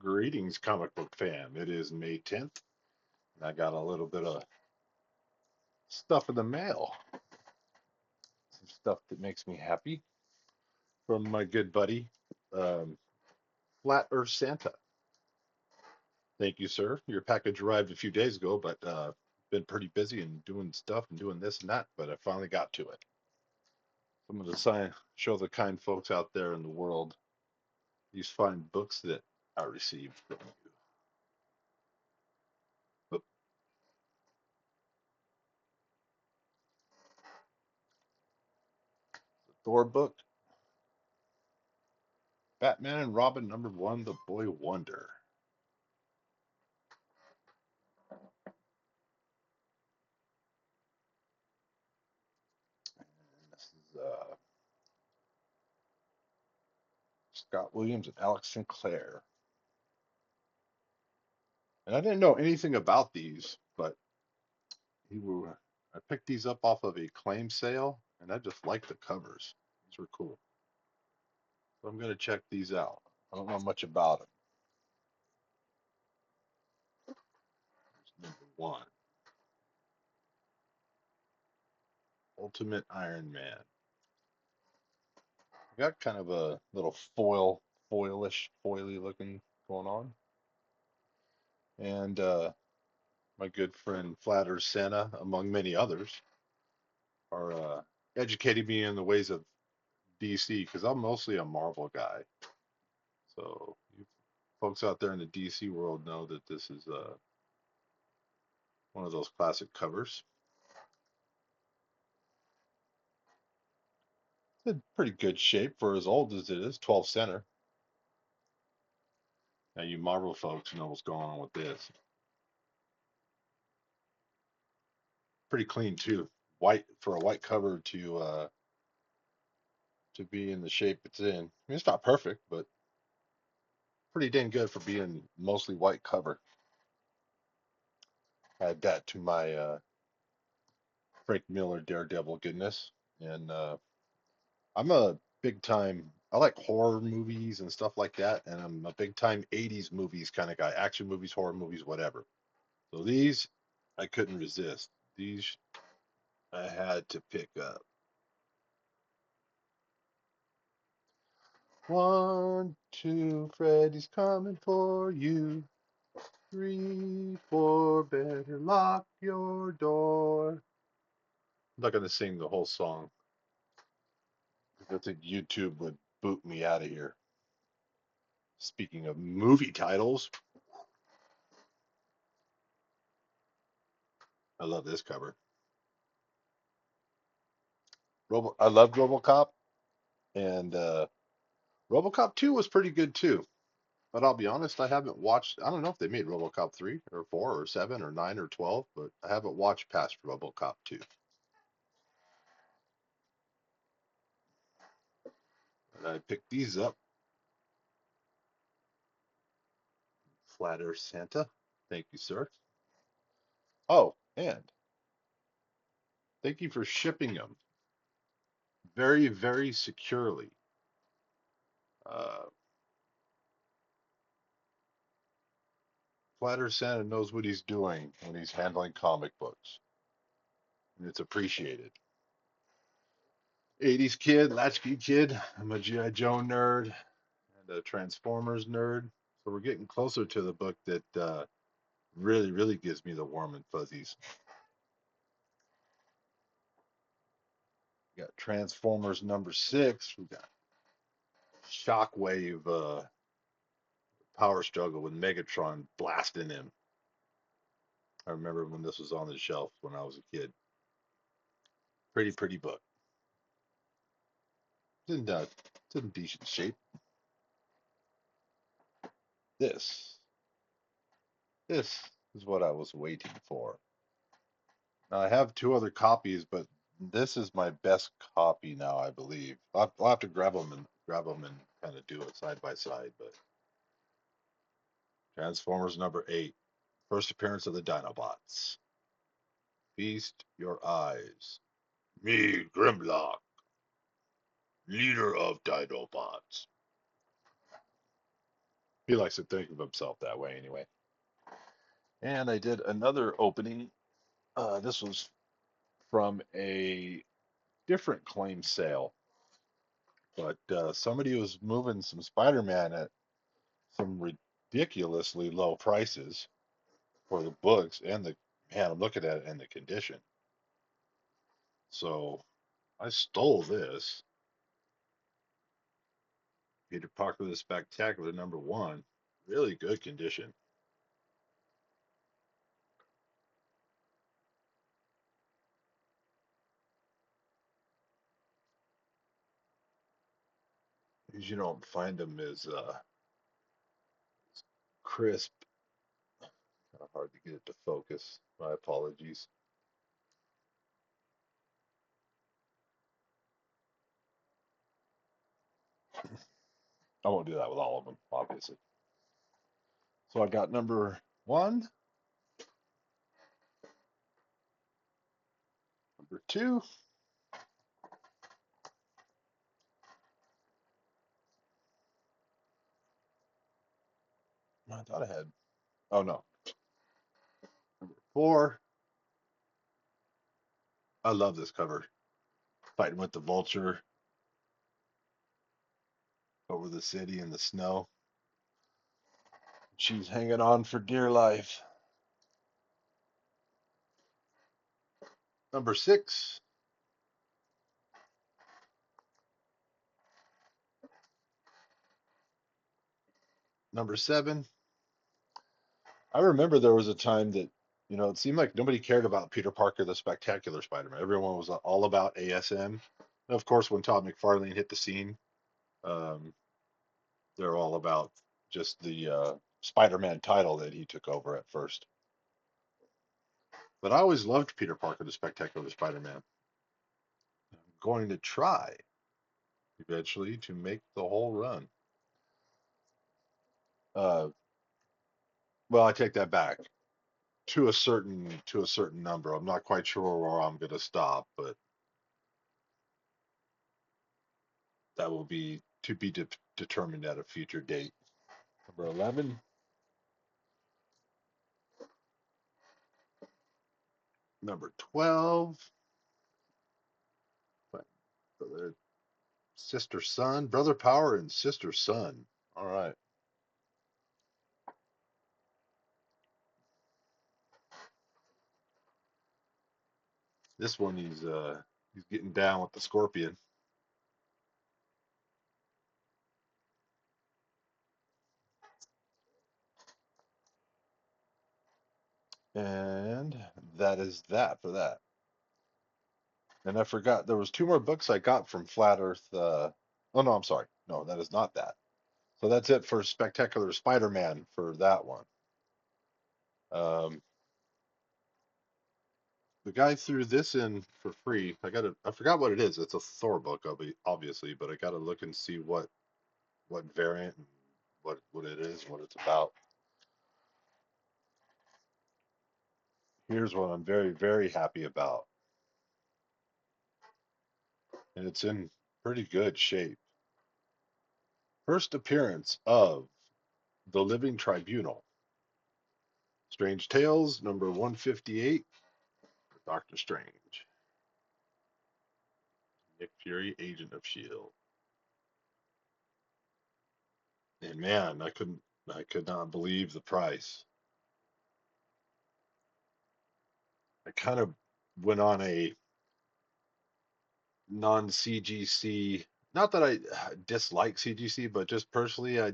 Greetings, comic book fam. It is May 10th, and I got a little bit of stuff in the mail. Some stuff that makes me happy from my good buddy, um, Flat Earth Santa. Thank you, sir. Your package arrived a few days ago, but been pretty busy and doing stuff and doing this and that, but I finally got to it. I'm going to show the kind folks out there in the world these fine books that I received from you. Oop, the Thor book, Batman and Robin #1, The Boy Wonder. And this is Scott Williams and Alex Sinclair. And I didn't know anything about these, but I picked these up off of a claim sale, and I just like the covers. These were cool. So I'm gonna check these out. I don't know much about them. Here's #1, Ultimate Iron Man. I got kind of a little foily looking going on. And my good friend Flatter Santa, among many others, are educating me in the ways of DC because I'm mostly a Marvel guy. So you folks out there in the DC world know that this is one of those classic covers. It's in pretty good shape for as old as it is, 12 center. Now you Marvel folks know what's going on with this. Pretty clean too. White for a white cover to be in the shape it's in. I mean, it's not perfect, but pretty dang good for being mostly white cover. Add that to my Frank Miller Daredevil goodness, and I'm a big time. I like horror movies and stuff like that, and I'm a big time '80s movies kind of guy. Action movies, horror movies, whatever. So these, I couldn't resist. These I had to pick up. 1, 2, Freddy's coming for you. 3, 4, better lock your door. I'm not gonna sing the whole song. I think YouTube would boot me out of here. Speaking of movie titles, I love this cover. I loved Robocop, and Robocop 2 was pretty good too. But I'll be honest, I haven't watched. I don't know if they made Robocop 3 or 4 or 7 or 9 or 12, but I haven't watched past Robocop 2. And I picked these up. Flatter Santa. Thank you, sir. Oh, and thank you for shipping them very, very securely. Uh, Flatter Santa knows what he's doing when he's handling comic books, and it's appreciated. 80s kid, latchkey kid. I'm a G.I. Joe nerd and a Transformers nerd. So we're getting closer to the book that really, really gives me the warm and fuzzies. We got Transformers #6. We got Shockwave power struggle with Megatron blasting him. I remember when this was on the shelf when I was a kid. Pretty, pretty book. It's in decent shape. This, this is what I was waiting for. Now, I have two other copies, but this is my best copy now, I believe. I'll have to grab them and kind of do it side by side. But Transformers #8, first appearance of the Dinobots. Feast your eyes. Me, Grimlock, leader of Dinobots. He likes to think of himself that way anyway. And I did another opening. This was from a different claim sale, but somebody was moving some Spider-Man at some ridiculously low prices for the books and the man. I'm looking at it and the condition. So I stole this Peter Parker the Spectacular #1, really good condition. You don't find them as crisp. Kind of hard to get it to focus. My apologies. I won't do that with all of them, obviously. So I got #1, #2. I thought I had. Oh no, #4. I love this cover. Fighting with the vulture over the city in the snow. She's hanging on for dear life. #6. #7. I remember there was a time that, it seemed like nobody cared about Peter Parker, the Spectacular Spider-Man. Everyone was all about ASM. And of course, when Todd McFarlane hit the scene, um, they're all about just the Spider-Man title that he took over at first. But I always loved Peter Parker, the Spectacular Spider-Man. I'm going to try eventually to make the whole run. Uh, well, I take that back to a certain number. I'm not quite sure where I'm going to stop, but that will be to be determined at a future date. #11. #12. Brother, sister, son, brother power, and sister, son. All right. This one he's getting down with the scorpion. And that is that for that. And I forgot there was two more books I got from Flat Earth. Oh no, I'm sorry. No, that is not that. So that's it for Spectacular Spider-Man for that one. Um, the guy threw this in for free. I forgot what it is. It's a Thor book, obviously, but I gotta look and see what variant and what it is, what it's about. Here's what I'm very, very happy about. And it's in pretty good shape. First appearance of the Living Tribunal. Strange Tales, #158, Doctor Strange. Nick Fury, Agent of S.H.I.E.L.D. And man, I could not believe the price. I kind of went on a non CGC, not that I dislike CGC, but just personally, I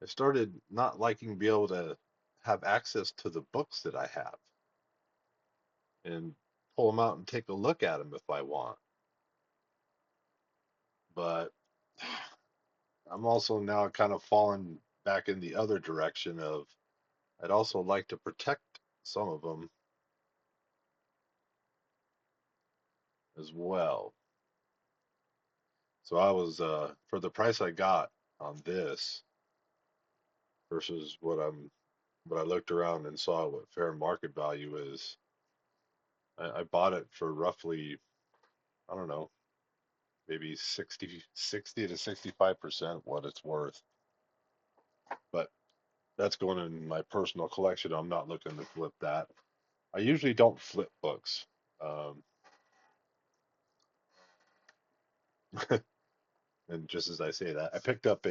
started not liking being able to have access to the books that I have and pull them out and take a look at them if I want. But I'm also now kind of falling back in the other direction of I'd also like to protect some of them as well. So I was for the price I got on this versus what I looked around and saw what fair market value is. I bought it for roughly, I don't know, maybe 60 to 65% what it's worth. That's going in my personal collection. I'm not looking to flip that. I usually don't flip books. Um, and just as I say that, I picked up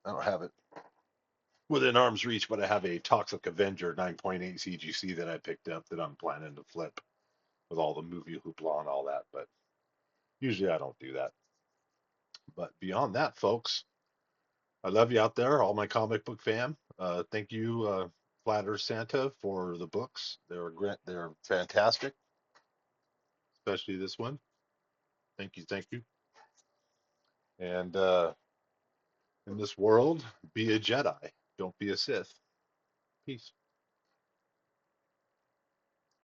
I don't have it within arm's reach, but I have a Toxic Avenger 9.8 CGC that I picked up that I'm planning to flip with all the movie hoopla and all that. But usually I don't do that. But beyond that, folks, I love you out there, all my comic book fam. Thank you, Flatter Santa, for the books. They're fantastic, especially this one. Thank you, thank you. And in this world, be a Jedi. Don't be a Sith. Peace.